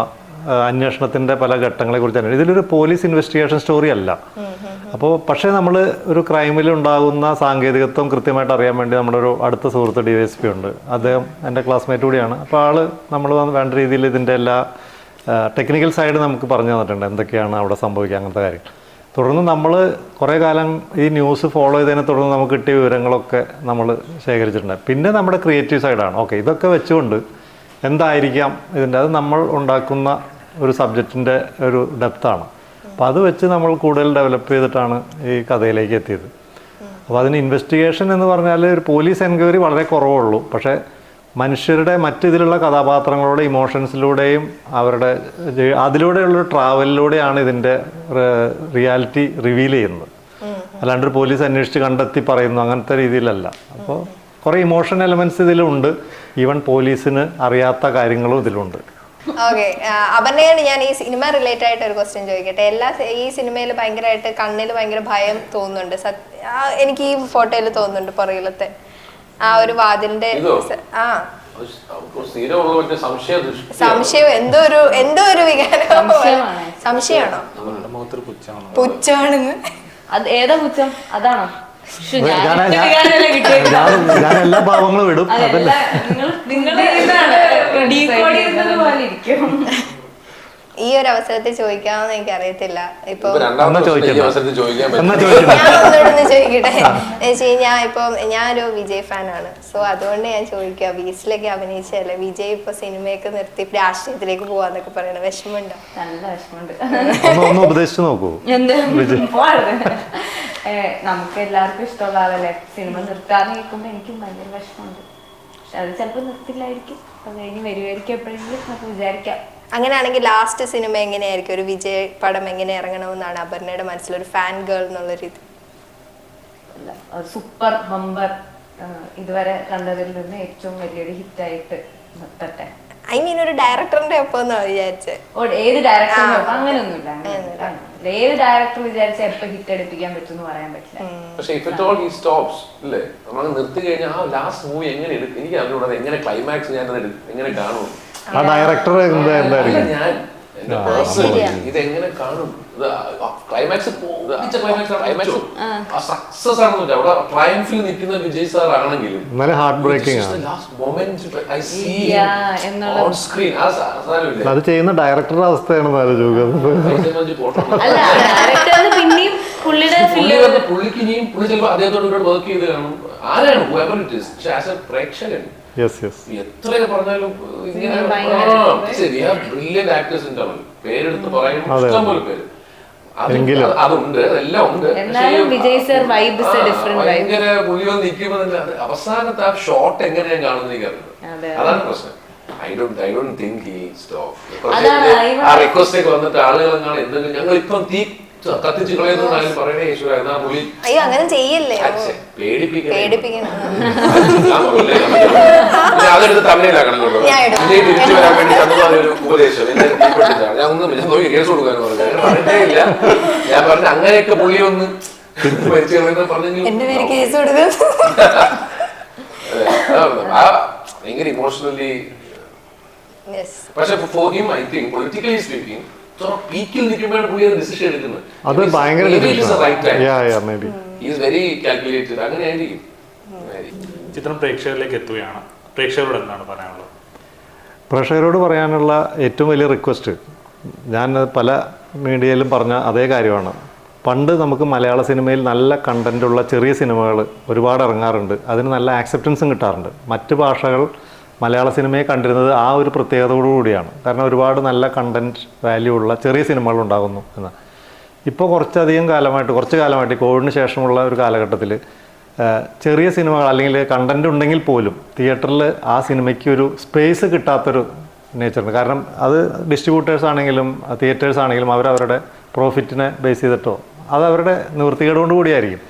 C: അന്വേഷണത്തിൻ്റെ പല ഘട്ടങ്ങളെക്കുറിച്ച് തന്നെ ഇതിലൊരു പോലീസ് ഇൻവെസ്റ്റിഗേഷൻ സ്റ്റോറി അല്ല. അപ്പോൾ പക്ഷേ നമ്മൾ ഒരു ക്രൈമിൽ ഉണ്ടാകുന്ന സാങ്കേതികത്വം കൃത്യമായിട്ട് അറിയാൻ വേണ്ടി നമ്മുടെ ഒരു അടുത്ത സുഹൃത്ത് DYSP ഉണ്ട്. അദ്ദേഹം എൻ്റെ ക്ലാസ്മേറ്റ് കൂടിയാണ്. അപ്പോൾ നമ്മൾ വേണ്ട രീതിയിൽ ഇതിൻ്റെ എല്ലാ ടെക്നിക്കൽ സൈഡ് നമുക്ക് പറഞ്ഞു തന്നിട്ടുണ്ട്, എന്തൊക്കെയാണ് അവിടെ സംഭവിക്കുക, അങ്ങനത്തെ കാര്യങ്ങൾ. തുടർന്ന് നമ്മൾ കുറേ കാലം ഈ ന്യൂസ് ഫോളോ ചെയ്തതിനെ തുടർന്ന് നമുക്ക് കിട്ടിയ വിവരങ്ങളൊക്കെ നമ്മൾ ശേഖരിച്ചിട്ടുണ്ട്. പിന്നെ നമ്മുടെ ക്രിയേറ്റീവ് സൈഡാണ്. ഓക്കെ, ഇതൊക്കെ വെച്ചുകൊണ്ട് എന്തായിരിക്കാം ഇതിൻ്റെ, അത് നമ്മൾ ഉണ്ടാക്കുന്ന ഒരു സബ്ജക്റ്റിൻ്റെ ഒരു ഡെപ്താണ്. അപ്പോൾ അത് വെച്ച് നമ്മൾ കൂടുതൽ ഡെവലപ്പ് ചെയ്തിട്ടാണ് ഈ കഥയിലേക്ക് എത്തിയത്. അപ്പോൾ അതിന് ഇൻവെസ്റ്റിഗേഷൻ എന്ന് പറഞ്ഞാൽ ഒരു പോലീസ് എൻക്വയറി വളരെ കുറവുള്ളൂ. പക്ഷേ മനുഷ്യരുടെ മറ്റിതിലുള്ള കഥാപാത്രങ്ങളുടെ ഇമോഷൻസിലൂടെയും അവരുടെ അതിലൂടെയുള്ളൊരു ട്രാവലിലൂടെയാണ് ഇതിൻ്റെ റിയാലിറ്റി റിവീൽ ചെയ്യുന്നത്. അല്ലാണ്ട് ഒരു പോലീസ് അന്വേഷിച്ച് കണ്ടെത്തി പറയുന്നു അങ്ങനത്തെ രീതിയിലല്ല. അപ്പോൾ കുറേ ഇമോഷൻ എലമെൻറ്റ്സ് ഇതിലുണ്ട്. ഈവൻ പോലീസിന് അറിയാത്ത കാര്യങ്ങളും ഇതിലുണ്ട്.
A: ഓക്കെ, അപർണയാണ് ഞാൻ ഈ സിനിമ റിലേറ്റഡ് ആയിട്ട് ഒരു ക്വസ്റ്റ്യൻ ചോദിക്കട്ടെ. ഈ സിനിമയിൽ ഭയങ്കരമായിട്ട് കണ്ണിൽ ഭയങ്കര ഭയം തോന്നുന്നുണ്ട്. എനിക്ക് ഈ ഫോട്ടോയിൽ തോന്നുന്നുണ്ട് പുറകിലത്തെ ആ ഒരു വാതിലിന്റെ സംശയം എന്തോ ഒരു വികാരം. സംശയമാണോ? പുച്ഛമാണെന്ന്.
B: അത് ഏതാ പുച്ഛം? അതാണോ?
C: ഞാൻ എല്ലാ ഭാവങ്ങളും ഇടും.
A: ഈ ഒരു അവസരത്തിൽ ചോദിക്കാമെന്ന് എനിക്ക് അറിയത്തില്ല. ഇപ്പൊ ചോദിക്കട്ടെ, ഞാനൊരു വിജയ് ഫാനാണ്. സോ അതുകൊണ്ട് ഞാൻ ചോദിക്കുക, ബീച്ചിലേക്ക് അഭിനയിച്ചല്ലേ, വിജയ് ഇപ്പൊ സിനിമയൊക്കെ നിർത്തി രാഷ്ട്രീയത്തിലേക്ക് പോവാന്നൊക്കെ പറയണ വിഷമമുണ്ടോ?
B: നല്ല വിഷമമുണ്ട്.
C: ഒന്ന് ഉപദേശിച്ചു നോക്കൂ.
B: നമുക്ക് എല്ലാവർക്കും ഇഷ്ടമുള്ള ആളല്ലേ. സിനിമ നിർത്താതെ കേൾക്കുമ്പോ എനിക്കും ഭയങ്കര വിഷമമുണ്ട്. പക്ഷെ അത് ചിലപ്പോ നിർത്തില്ലായിരിക്കും, അത് കഴിഞ്ഞ് വരുമായിരിക്കും എപ്പോഴെങ്കിലും, നമുക്ക് വിചാരിക്കാം.
A: അങ്ങനെയാണെങ്കിൽ ലാസ്റ്റ് സിനിമ എങ്ങനെയായിരിക്കും, ഒരു വിജയ് പടം എങ്ങനെ ഇറങ്ങണമെന്നാണ് അപർണയുടെ മനസ്സിലൊരു ഫാൻ ഗേൾ എന്നുള്ള രീതി?
B: സൂപ്പർ ബമ്പർ ഇതുവരെ കണ്ടതിൽ നിന്ന് ഏറ്റവും വലിയൊരു ഹിറ്റായിട്ട് നിർത്തട്ടെ.
A: ഐ മീൻ ഒരു ഡയറക്ടറിന്റെ ഒപ്പം വിചാരിച്ചത്.
B: ഏത് ഡയറക്ടറിന്റെ ഒപ്പം അങ്ങനെയൊന്നുമില്ല. ഏത് ഡയറക്ടർ വിചാരിച്ച എപ്പോ ഹിറ്റ് എടുപ്പിക്കാൻ പറ്റും പറയാൻ പറ്റില്ല.
D: പക്ഷെ if it all he stops അല്ലേ, നമ്മൾ നിർത്തി കഴിഞ്ഞാൽ ആ ലാസ്റ്റ് മൂവി എങ്ങനെ എടുക്കും എനിക്ക് അറിഞ്ഞൂടാ. എങ്ങനെ ക്ലൈമാക്സ് ഞാൻ എങ്ങനെ കാണും,
C: ആ ഡയറക്ടർ എന്തായിരിക്കും,
D: ഞാൻ ഇതെങ്ങനെ കാണും, ക്ലൈമാക്സ് സക്സസ് ആണെന്നില്ല. അവിടെ ട്രയംഫിൽ നിൽക്കുന്ന വിജയ് സാർ ആണെങ്കിലും
C: ഹാർട്ട് ബ്രേക്കിംഗ് ആണ്. അത് ചെയ്യുന്ന ഡയറക്ടറുടെ അവസ്ഥയാണെന്ന്
D: പുള്ളിക്ക് ഇനിയും പുള്ളി ചിലപ്പോൾ അദ്ദേഹത്തോട് വർക്ക് ചെയ്ത് കാണും. ആരാണ് പ്രേക്ഷകൻ എത്രയൊക്കെ പറഞ്ഞാലും ബ്രില്യന്റ് ആക്ടേഴ്സ് ഉണ്ടാവും, പേരെടുത്ത് പറയുമ്പോൾ ഇഷ്ടംപോലെ പേര് അതുണ്ട്, അതെല്ലാം ഉണ്ട്. ഭയങ്കര പുള്ളി വന്ന് നിൽക്കുമ്പോ തന്നെ അവസാനത്തെ ആ ഷോട്ട് എങ്ങനെയാ കാണുന്നത് എനിക്കറിയില്ല. അതാണ് പ്രശ്നം. I don't think he stopped. ആ റിക്വസ്റ്റ് ഒക്കെ വന്നിട്ട് ആളുകൾ എന്തെങ്കിലും ഞങ്ങൾ ഇപ്പം തീ കത്തിച്ച് കളയുന്നതാണ് പറയണേ ഈശ്വര എന്നാ പുള്ളി
A: അയ്യോ അങ്ങനെ ചെയ്യല്ലേ,
D: പേടിപ്പിക്കണം. അതെടുത്ത് തമിഴിലാക്കണം കേട്ടോ. തിരിച്ചു വരാൻ വേണ്ടി ഒരു ഉപദേശം ഞാൻ ഒന്നും നോക്കി കേസ് കൊടുക്കാൻ പറഞ്ഞേ ഇല്ല. ഞാൻ പറഞ്ഞ അങ്ങനെയൊക്കെ പുള്ളി ഒന്ന് പറഞ്ഞെങ്കിൽ ഭയങ്കര ഇമോഷണലി. പക്ഷെ for him I think politically speaking പീക്കിൽ നിൽക്കുമ്പോഴാണ് പുള്ളി അത് ഡിസിഷൻ എടുക്കുന്നത്.
C: അത് ഭയങ്കര
D: അങ്ങനെയായിരിക്കും.
E: ചിത്രം പ്രേക്ഷകരിലേക്ക് എത്തുകയാണ്. പ്രേക്ഷകരോട് എന്താണ് പറയാനുള്ളത്?
C: പ്രേക്ഷകരോട് പറയാനുള്ള ഏറ്റവും വലിയ റിക്വസ്റ്റ് ഞാൻ പല മീഡിയയിലും പറഞ്ഞ അതേ കാര്യമാണ്. പണ്ട് നമുക്ക് മലയാള സിനിമയിൽ നല്ല കണ്ടൻറ്റുള്ള ചെറിയ സിനിമകൾ ഒരുപാട് ഇറങ്ങാറുണ്ട്, അതിന് നല്ല ആക്സെപ്റ്റൻസും കിട്ടാറുണ്ട്. മറ്റ് ഭാഷകൾ മലയാള സിനിമയെ കണ്ടിരുന്നത് ആ ഒരു പ്രത്യേകതയോടുകൂടിയാണ്. കാരണം ഒരുപാട് നല്ല കണ്ടൻറ്റ് വാല്യൂ ഉള്ള ചെറിയ സിനിമകൾ ഉണ്ടാകുന്നു എന്ന്. ഇപ്പോൾ കുറച്ച് കാലമായിട്ട് കോവിഡിന് ശേഷമുള്ള ഒരു കാലഘട്ടത്തിൽ ചെറിയ സിനിമകൾ അല്ലെങ്കിൽ കണ്ടൻറ്റ് ഉണ്ടെങ്കിൽ പോലും തിയേറ്ററിൽ ആ സിനിമയ്ക്ക് ഒരു സ്പേസ് കിട്ടാത്തൊരു നേച്ചറുണ്ട്. കാരണം അത് ഡിസ്ട്രിബ്യൂട്ടേഴ്സ് ആണെങ്കിലും തിയേറ്റേഴ്സ് ആണെങ്കിലും അവരവരുടെ പ്രോഫിറ്റിനെ ബേസ് ചെയ്തിട്ടോ അത് അവരുടെ നിവൃത്തികേട് കൊണ്ട് കൂടിയായിരിക്കും.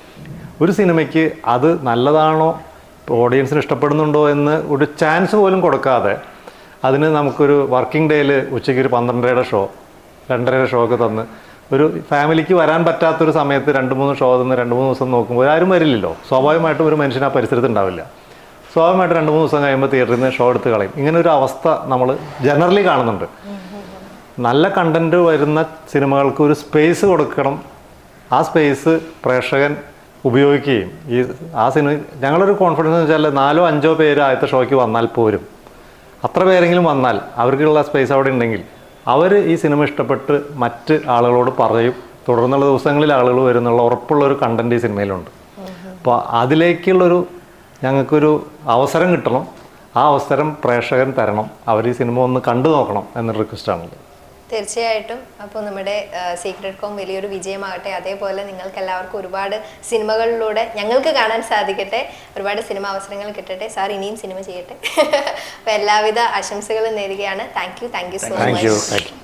C: ഒരു സിനിമയ്ക്ക് അത് നല്ലതാണോ, ഓഡിയൻസിന് ഇഷ്ടപ്പെടുന്നുണ്ടോ എന്ന് ഒരു ചാൻസ് പോലും കൊടുക്കാതെ അതിന് നമുക്കൊരു വർക്കിംഗ് ഡേയിൽ ഉച്ചയ്ക്ക് ഒരു 12:30 ഷോ 2:30 ഷോ ഒക്കെ തന്ന് ഒരു ഫാമിലിക്ക് വരാൻ പറ്റാത്തൊരു സമയത്ത് 2-3 ഷോ തന്ന് 2-3 ദിവസം നോക്കുമ്പോൾ ആരും വരില്ലല്ലോ. സ്വാഭാവികമായിട്ടും ഒരു മനുഷ്യന് ആ പരിസരത്ത് ഉണ്ടാവില്ല. സ്വാഭാവികമായിട്ട് 2-3 ദിവസം കഴിയുമ്പോൾ തിയേറ്ററിൽ നിന്ന് ഷോ എടുത്ത് കളയും. ഇങ്ങനെ ഒരു അവസ്ഥ നമ്മൾ ജനറലി കാണുന്നുണ്ട്. നല്ല കണ്ടന്റ് വരുന്ന സിനിമകൾക്ക് ഒരു സ്പേസ് കൊടുക്കണം. ആ സ്പേസ് പ്രേക്ഷകൻ ഉപയോഗിക്കുകയും ആ സിനിമ ഞങ്ങളൊരു കോൺഫിഡൻസ് എന്ന് വെച്ചാൽ 4-5 പേര് ആദ്യത്തെ ഷോയ്ക്ക് വന്നാൽ പോരും, അത്ര പേരെങ്കിലും വന്നാൽ അവർക്കുള്ള സ്പേസ് അവിടെ ഉണ്ടെങ്കിൽ അവർ ഈ സിനിമ ഇഷ്ടപ്പെട്ട് മറ്റ് ആളുകളോട് പറയും. തുടർന്നുള്ള ദിവസങ്ങളിൽ ആളുകൾ വരുന്നുള്ള ഉറപ്പുള്ളൊരു കണ്ടന്റ് ഈ സിനിമയിലുണ്ട്. അപ്പോൾ അതിലേക്കുള്ളൊരു ഞങ്ങൾക്കൊരു അവസരം കിട്ടണം. ആ അവസരം പ്രേക്ഷകൻ തരണം. അവർ ഈ സിനിമ ഒന്ന് കണ്ടു നോക്കണം എന്നൊരു റിക്വസ്റ്റാണുള്ളത്.
A: തീർച്ചയായിട്ടും. അപ്പോൾ നമ്മുടെ സീക്രട്ട് കോം വലിയൊരു വിജയമാകട്ടെ. അതേപോലെ നിങ്ങൾക്ക് എല്ലാവർക്കും ഒരുപാട് സിനിമകളിലൂടെ ഞങ്ങൾക്ക് കാണാൻ സാധിക്കട്ടെ. ഒരുപാട് സിനിമ അവസരങ്ങൾ കിട്ടട്ടെ. സാർ ഇനിയും സിനിമ ചെയ്യട്ടെ. അപ്പോൾ എല്ലാവിധ ആശംസകളും നേരുകയാണ്. Thank you so much.